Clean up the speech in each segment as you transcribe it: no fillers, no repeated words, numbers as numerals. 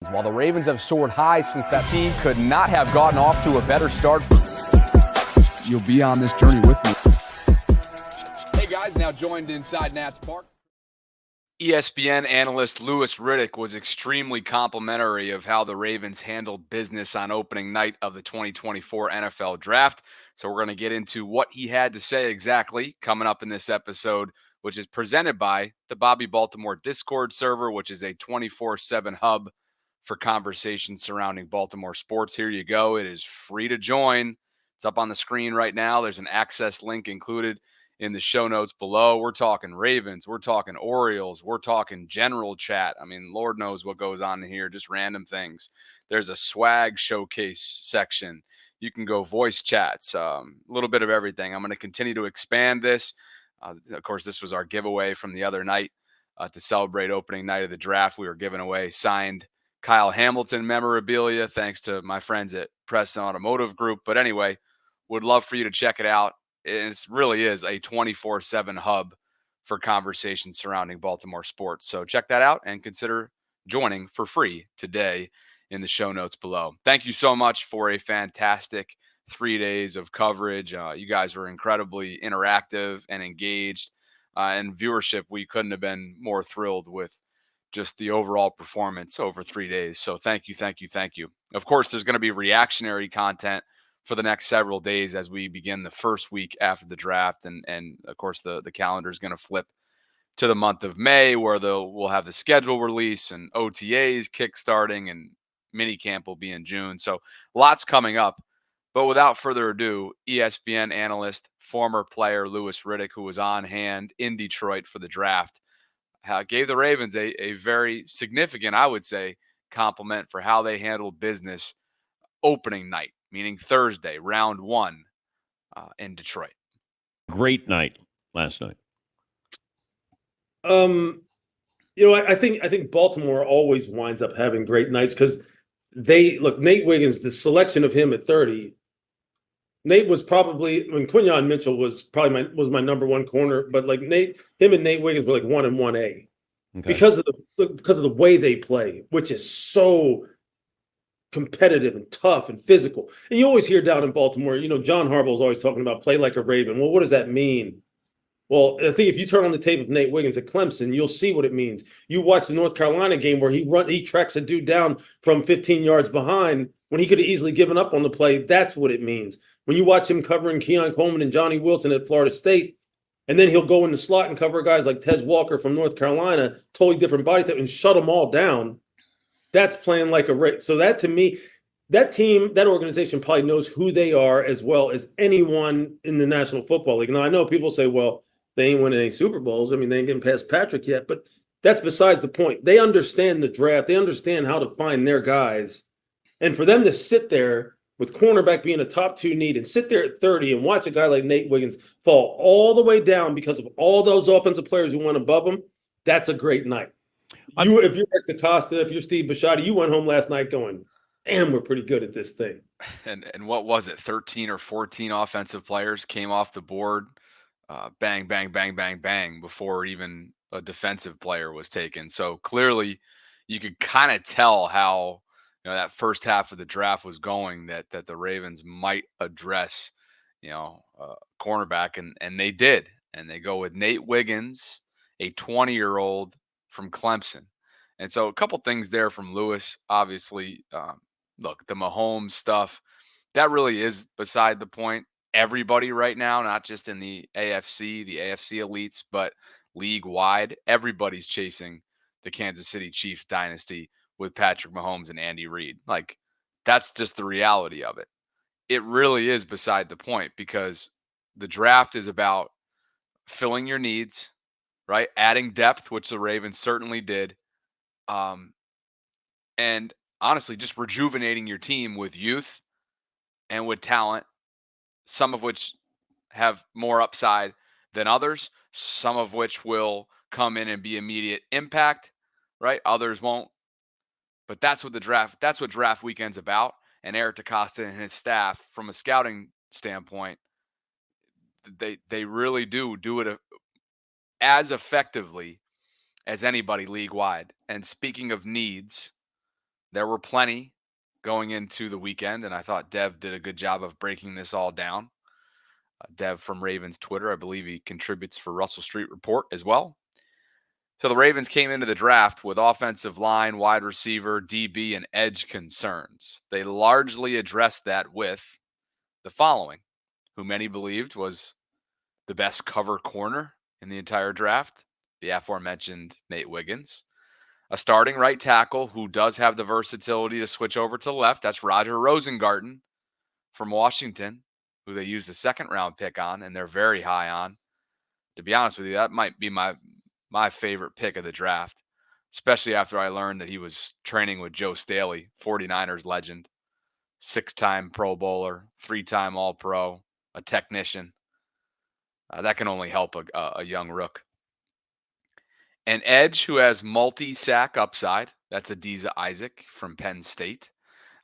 While the Ravens have soared high since that team could not have gotten off to a better start. You'll be on this journey with me. Hey guys, now joined inside Nats Park. ESPN analyst Louis Riddick was extremely complimentary of how the Ravens handled business on opening night of the 2024 NFL Draft. So we're going to get into what he had to say exactly coming up in this episode, which is presented by the Bobby Baltimore Discord server, which is a 24/7 hub for conversations surrounding Baltimore sports. Here you go. It is free to join. It's up on the screen right now. There's an access link included in the show notes below. We're talking Ravens. We're talking Orioles. We're talking general chat. I mean, Lord knows what goes on in here, just random things. There's a swag showcase section. You can go voice chats, a little bit of everything. I'm going to continue to expand this. Of course, this was our giveaway from the other night to celebrate opening night of the draft. We were giving away signed Kyle Hamilton memorabilia, thanks to my friends at Preston Automotive Group. But anyway, would love for you to check it out. It really is a 24/7 hub for conversations surrounding Baltimore sports. So check that out and consider joining for free today in the show notes below. Thank you so much for a fantastic 3 days of coverage. You guys were incredibly interactive and engaged, and viewership. We couldn't have been more thrilled with just the overall performance over 3 days. So thank you, thank you, thank you. Of course, there's going to be reactionary content for the next several days as we begin the first week after the draft. And of course, the calendar is going to flip to the month of May, where we'll have the schedule release and OTAs kickstarting, and minicamp will be in June. So lots coming up. But without further ado, ESPN analyst, former player Louis Riddick, who was on hand in Detroit for the draft, gave the Ravens a very significant, I would say, compliment for how they handled business opening night, meaning Thursday, round one in Detroit. Great night last night. I think Baltimore always winds up having great nights because Nate Wiggins, the selection of him at 30. Nate was Quinyon Mitchell was my number one corner, but him and Nate Wiggins were like 1 and 1A because of the way they play, which is so competitive and tough and physical. And you always hear down in Baltimore, John Harbaugh's always talking about play like a Raven. Well, what does that mean? Well, I think if you turn on the tape of Nate Wiggins at Clemson, you'll see what it means. You watch the North Carolina game where he tracks a dude down from 15 yards behind when he could have easily given up on the play. That's what it means. When you watch him covering Keon Coleman and Johnny Wilson at Florida State, and then he'll go in the slot and cover guys like Tez Walker from North Carolina, totally different body type, and shut them all down. That's playing like a Raven. So that, to me, that team, that organization probably knows who they are as well as anyone in the National Football League. Now, I know people say, well, they ain't winning any Super Bowls. I mean, they ain't getting past Patrick yet, but that's besides the point. They understand the draft. They understand how to find their guys. And for them to sit there with cornerback being a top 2 need and sit there at 30 and watch a guy like Nate Wiggins fall all the way down because of all those offensive players who went above him, that's a great night. If you're Rick DaCosta, if you're Steve Bisciotti, you went home last night going, damn, we're pretty good at this thing. And what was it? 13 or 14 offensive players came off the board. Bang, bang, bang, bang, bang, before even a defensive player was taken. So clearly you could kind of tell how that first half of the draft was going, that the Ravens might address cornerback, and they did. And they go with Nate Wiggins, a 20-year-old from Clemson. And so a couple things there from Louis. Obviously, look, the Mahomes stuff, that really is beside the point. Everybody right now, not just in the AFC elites, but league wide, everybody's chasing the Kansas City Chiefs dynasty with Patrick Mahomes and Andy Reid. Like, that's just the reality of it. It really is beside the point, because the draft is about filling your needs, right? Adding depth, which the Ravens certainly did. And honestly, just rejuvenating your team with youth and with talent, some of which have more upside than others, some of which will come in and be immediate impact, right? Others won't. But that's what draft weekend's about. And Eric DaCosta and his staff, from a scouting standpoint, they really do it as effectively as anybody league wide. And speaking of needs, There were plenty going into the weekend, and I thought Dev did a good job of breaking this all down. Dev from Ravens Twitter, I believe he contributes for Russell Street Report as well. So the Ravens came into the draft with offensive line, wide receiver, DB, and edge concerns. They largely addressed that with the following, who many believed was the best cover corner in the entire draft, the aforementioned Nate Wiggins. A starting right tackle who does have the versatility to switch over to the left. That's Roger Rosengarten from Washington, who they used a second round pick on, and they're very high on. To be honest with you, that might be my favorite pick of the draft, especially after I learned that he was training with Joe Staley, 49ers legend, 6-time Pro Bowler, 3-time All-Pro, a technician. That can only help a young rook. An edge who has multi-sack upside. That's Adiza Isaac from Penn State.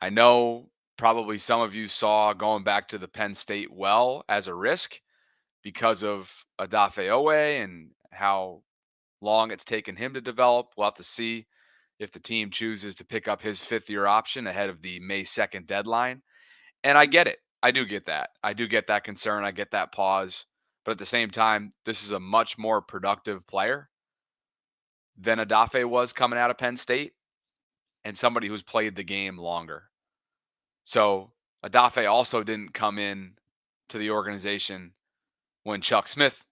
I know probably some of you saw going back to the Penn State well as a risk because of Odafe Owe and how long it's taken him to develop. We'll have to see if the team chooses to pick up his fifth-year option ahead of the May 2nd deadline. And I get it. I do get that. I do get that concern. I get that pause. But at the same time, this is a much more productive player than Odafe was coming out of Penn State and somebody who's played the game longer. So Odafe also didn't come in to the organization when Chuck Smith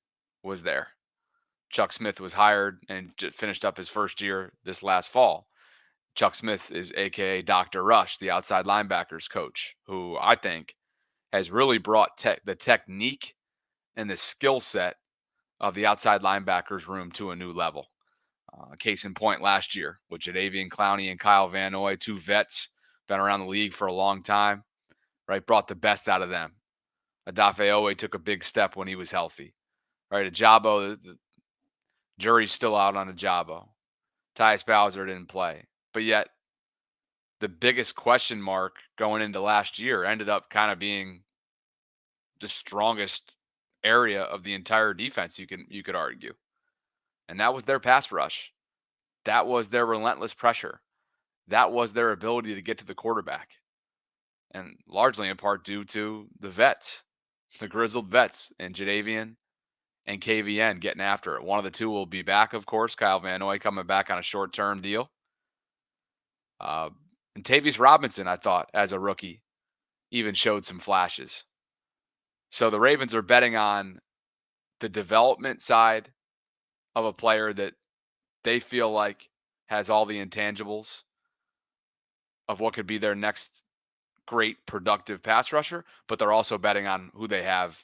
was there. Chuck Smith was hired and just finished up his first year this last fall. Chuck Smith is AKA Dr. Rush, the outside linebackers coach, who I think has really brought the technique and the skill set of the outside linebackers room to a new level. Case in point last year with Jadeveon Clowney and Kyle Van Noy, two vets, been around the league for a long time, right? Brought the best out of them. Odafe Owe took a big step when he was healthy, right? Ajabo, the jury's still out on Ajabo. Tyus Bowser didn't play, but yet the biggest question mark going into last year ended up kind of being the strongest area of the entire defense, you could argue. And that was their pass rush. That was their relentless pressure. That was their ability to get to the quarterback. And largely in part due to the vets, the grizzled vets, and Jadeveon and KVN getting after it. One of the two will be back, of course. Kyle Van Noy coming back on a short-term deal. And Tavius Robinson, I thought, as a rookie, even showed some flashes. So the Ravens are betting on the development side of a player that they feel like has all the intangibles of what could be their next great productive pass rusher, but they're also betting on who they have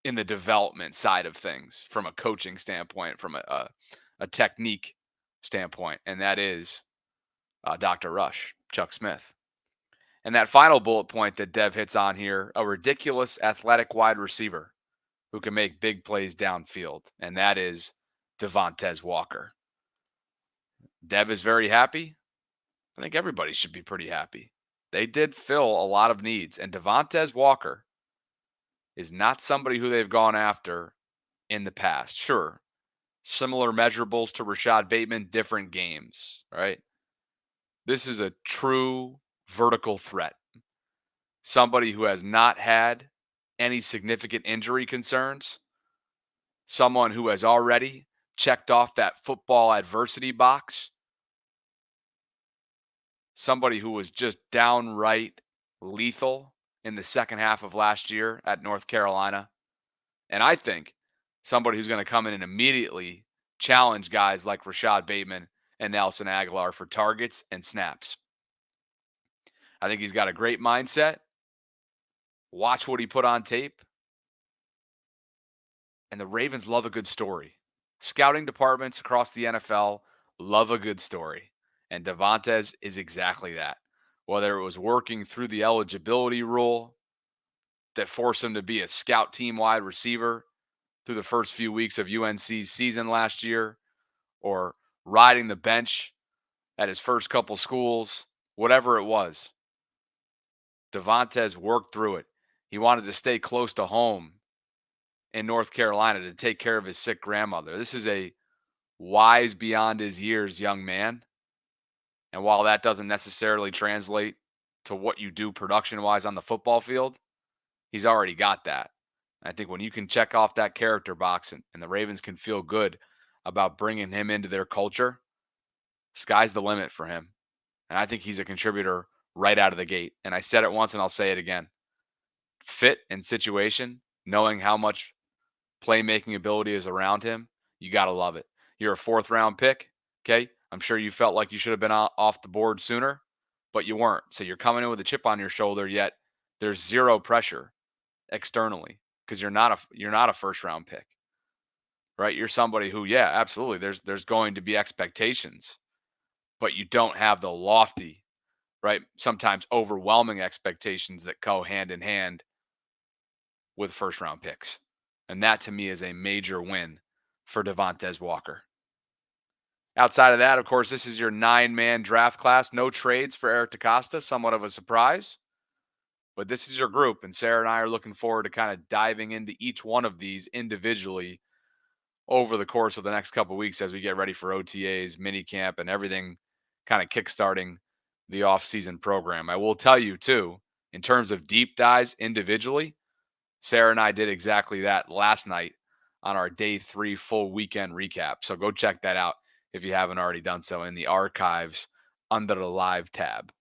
in the development side of things from a coaching standpoint, from a technique standpoint, and that is Dr. Rush, Chuck Smith. And that final bullet point that Dev hits on here, a ridiculous athletic wide receiver who can make big plays downfield, and that is Devontae Walker. Dev is very happy. I think everybody should be pretty happy. They did fill a lot of needs, and Devontae Walker is not somebody who they've gone after in the past. Sure, similar measurables to Rashad Bateman, different games, right? This is a true vertical threat. Somebody who has not had any significant injury concerns. Someone who has already checked off that football adversity box. Somebody who was just downright lethal in the second half of last year at North Carolina. And I think somebody who's going to come in and immediately challenge guys like Rashad Bateman and Nelson Aguilar for targets and snaps. I think he's got a great mindset. Watch what he put on tape. And the Ravens love a good story. Scouting departments across the NFL love a good story. And Devontae is exactly that. Whether it was working through the eligibility rule that forced him to be a scout team wide receiver through the first few weeks of UNC's season last year, or riding the bench at his first couple schools, whatever it was, Devontae worked through it. He wanted to stay close to home in North Carolina to take care of his sick grandmother. This is a wise beyond his years young man And while that doesn't necessarily translate to what you do production-wise on the football field, he's already got that. I think when you can check off that character box and the Ravens can feel good about bringing him into their culture, sky's the limit for him. And I think he's a contributor right out of the gate. And I said it once and I'll say it again. Fit and situation, knowing how much playmaking ability is around him, you got to love it. You're a 4th-round pick, okay? I'm sure you felt like you should have been off the board sooner, but you weren't. So you're coming in with a chip on your shoulder, yet there's zero pressure externally because you're not a first-round pick, right? You're somebody who, yeah, absolutely, there's going to be expectations, but you don't have the lofty, right? Sometimes overwhelming expectations that go hand in hand with first-round picks. And that to me is a major win for Devontae Walker. Outside of that, of course, this is your 9-man draft class. No trades for Eric DeCosta, somewhat of a surprise. But this is your group, and Sarah and I are looking forward to kind of diving into each one of these individually over the course of the next couple of weeks as we get ready for OTAs, minicamp, and everything kind of kickstarting the offseason program. I will tell you, too, in terms of deep dives individually, Sarah and I did exactly that last night on our day 3 full weekend recap. So go check that out if you haven't already done so in the archives under the live tab.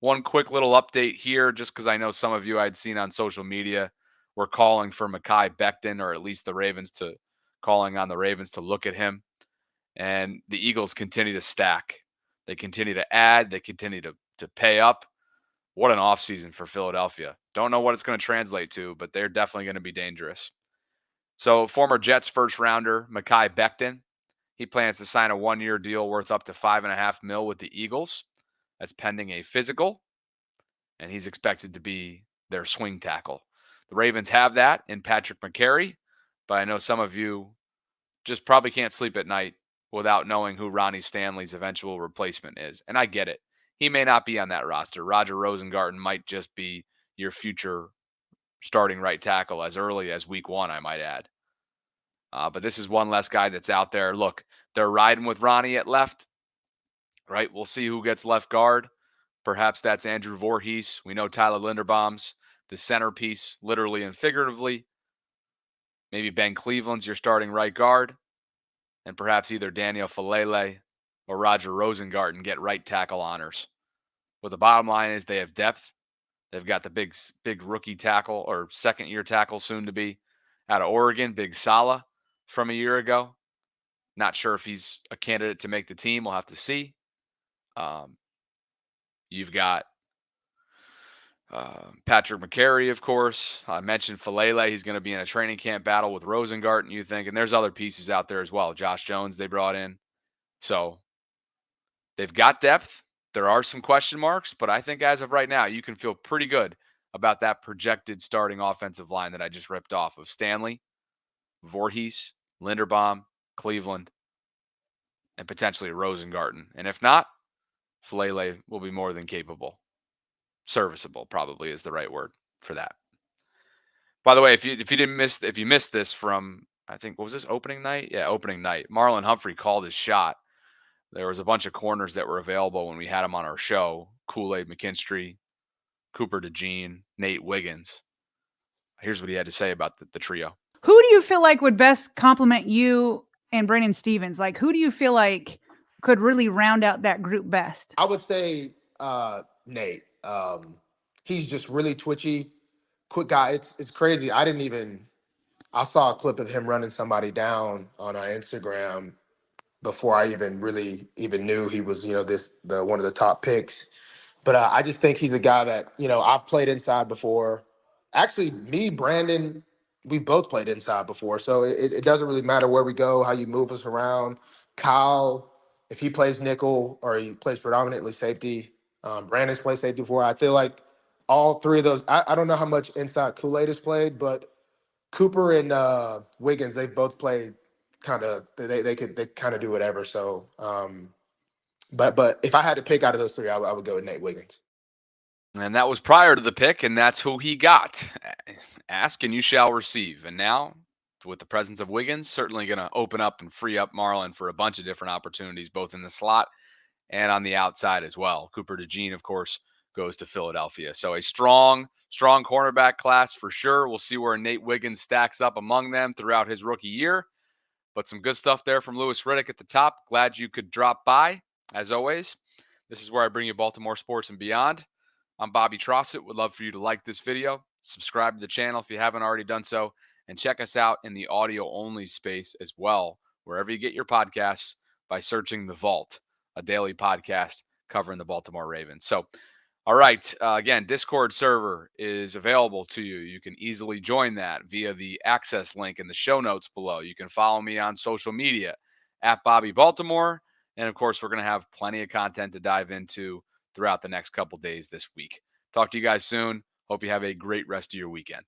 One quick little update here, just because I know some of you I'd seen on social media were calling for Mekhi Becton, or at least calling on the Ravens to look at him. And the Eagles continue to stack. They continue to add. They continue to pay up. What an offseason for Philadelphia. Don't know what it's going to translate to, but they're definitely going to be dangerous. So former Jets first rounder Mekhi Becton, he plans to sign a 1-year deal worth up to $5.5 million with the Eagles. That's pending a physical, and he's expected to be their swing tackle. The Ravens have that in Patrick McCary, but I know some of you just probably can't sleep at night without knowing who Ronnie Stanley's eventual replacement is. And I get it. He may not be on that roster. Roger Rosengarten might just be your future starting right tackle as early as week 1, I might add. But this is one less guy that's out there. Look, they're riding with Ronnie at left, right? We'll see who gets left guard. Perhaps that's Andrew Voorhees. We know Tyler Linderbaum's the centerpiece, literally and figuratively. Maybe Ben Cleveland's your starting right guard. And perhaps either Daniel Falele or Roger Rosengarten get right tackle honors. But the bottom line is they have depth. They've got the big rookie tackle or second-year tackle soon to be out of Oregon, Big Sala from a year ago. Not sure if he's a candidate to make the team. We'll have to see. You've got Patrick McCary, of course. I mentioned Falele. He's going to be in a training camp battle with Rosengarten, you think. And there's other pieces out there as well. Josh Jones they brought in. So they've got depth. There are some question marks, but I think as of right now, you can feel pretty good about that projected starting offensive line that I just ripped off of Stanley, Voorhees, Linderbaum, Cleveland, and potentially Rosengarten. And if not, Falele will be more than capable. Serviceable probably is the right word for that. By the way, if you missed this from, I think, what was this, opening night? Yeah, opening night. Marlon Humphrey called his shot. There was a bunch of corners that were available when we had him on our show. Kool-Aid McKinstry, Cooper DeJean, Nate Wiggins. Here's what he had to say about the trio. Who do you feel like would best complement you and Brandon Stevens? Like, who do you feel like could really round out that group best? I would say Nate. He's just really twitchy, quick guy. It's crazy. I saw a clip of him running somebody down on Instagram before I even knew he was, one of the top picks. But I just think he's a guy that, I've played inside before. Actually, me, Brandon, we both played inside before. So it doesn't really matter where we go, how you move us around. Kyle, if he plays nickel or he plays predominantly safety, Brandon's played safety before. I feel like all three of those, I don't know how much inside Kool-Aid has played, but Cooper and Wiggins, they both played they kind of do whatever. So, but if I had to pick out of those three, I would go with Nate Wiggins. And that was prior to the pick, and that's who he got. Ask and you shall receive. And now, with the presence of Wiggins, certainly going to open up and free up Marlon for a bunch of different opportunities, both in the slot and on the outside as well. Cooper DeJean, of course, goes to Philadelphia. So a strong cornerback class for sure. We'll see where Nate Wiggins stacks up among them throughout his rookie year. But some good stuff there from Louis Riddick at the top. Glad you could drop by, as always. This is where I bring you Baltimore sports and beyond. I'm Bobby Trosset. Would love for you to like this video, subscribe to the channel if you haven't already done so, and check us out in the audio-only space as well, wherever you get your podcasts, by searching The Vault, a daily podcast covering the Baltimore Ravens. So, all right, again, Discord server is available to you. You can easily join that via the access link in the show notes below. You can follow me on social media at Bobby Baltimore. And, of course, we're going to have plenty of content to dive into throughout the next couple days this week. Talk to you guys soon. Hope you have a great rest of your weekend.